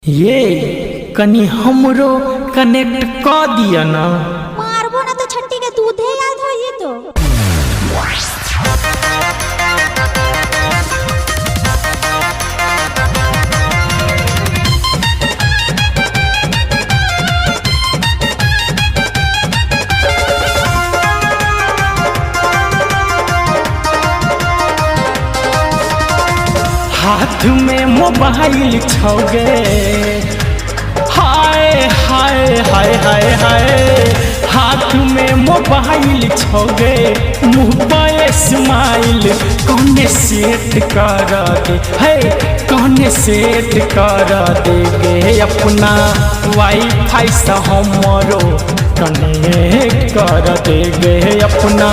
ये कनी हमरो कनेक्ट क दिया ना। मारबो ना तो छट्टी के दूधे याद हो ये तो। हाथ में मोबाइल छौगे, हाय हाय हाय हाय हाय। हाथ में मोबाइल छौगे, मुँह पे स्माइल कौने सेट कर दे, है कौने सेट कर देगे अपना वाईफाई से हमरो कनेक्ट कर देगे अपना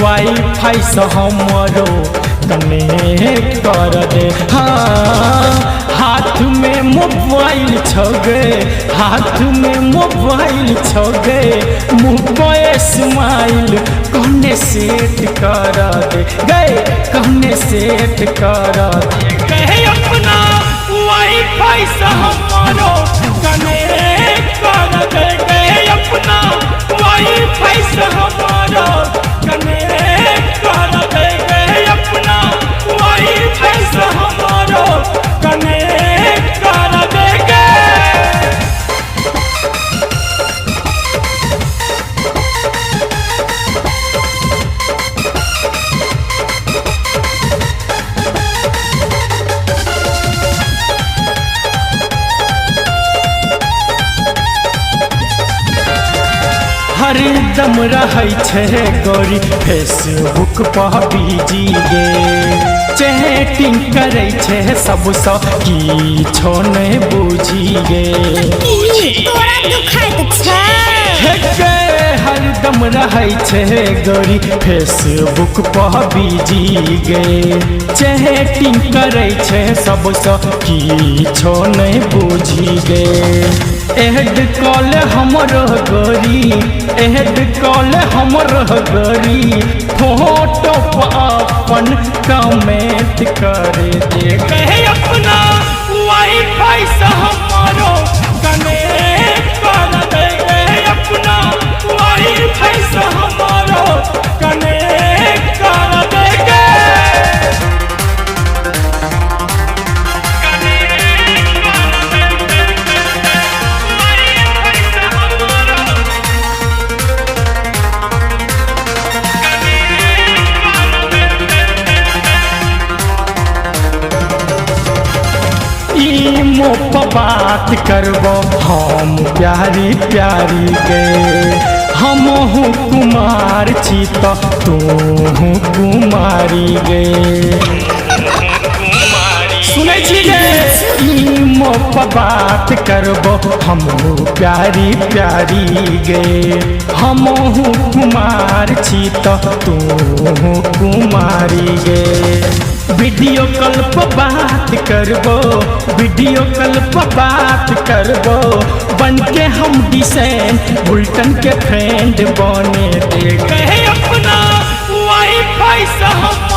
वाईफाई से हमरो कनेक्ट कर दे। हाँ हाथ में मोबाइल छौगे, हाथ में मोबाइल छौगे, मुँह पे स्माइल कौने सेट कर दे गए, कौने सेट कर दे गए अपना वाईफाई से हमारो कनेक्ट कर दे गए अपना वाईफाई से हमारो कनेक्ट कर दे गए अपना वाईफाई से हमारो कनेक्ट कर देंगे। हरदम रहै छै गौरी फेसबुक पर बिजी गे, चैटिंग करै छै सबसँ किछो नहि बुझी गे। तोरा दुखत छै हरदम रहै छै गौरी फेसबुक पर बिजी गे, चैटिंग करै छै सबसँ किछो नहि बुझी गे। एड कॉल हमरो गोरी, एड कॉल हमरो गोरी, फोटो पर अपन कमेंट कर दे कहे अपना वाईफाई से हमारो कनेक्ट कर दे अपना वाईफाई से हमारो कनेक्ट कर देंगे। इमो पर बात करबो हम प्यारी प्यारी गे, हमहू कुमार छी तो तूहू कुमारी गे। सुनै छी गे इमो पर बात करबो हमहू प्यारी प्यारी गे, हमहू कुमार छी तो तूहू कुमारी गे। वीडियो कॉल पर बात करबो, वीडियो कॉल पर बात करबो, बन के हम डिसेंट बुल्टन के फ्रेंड बने दे कहे अपना वाईफाई से हम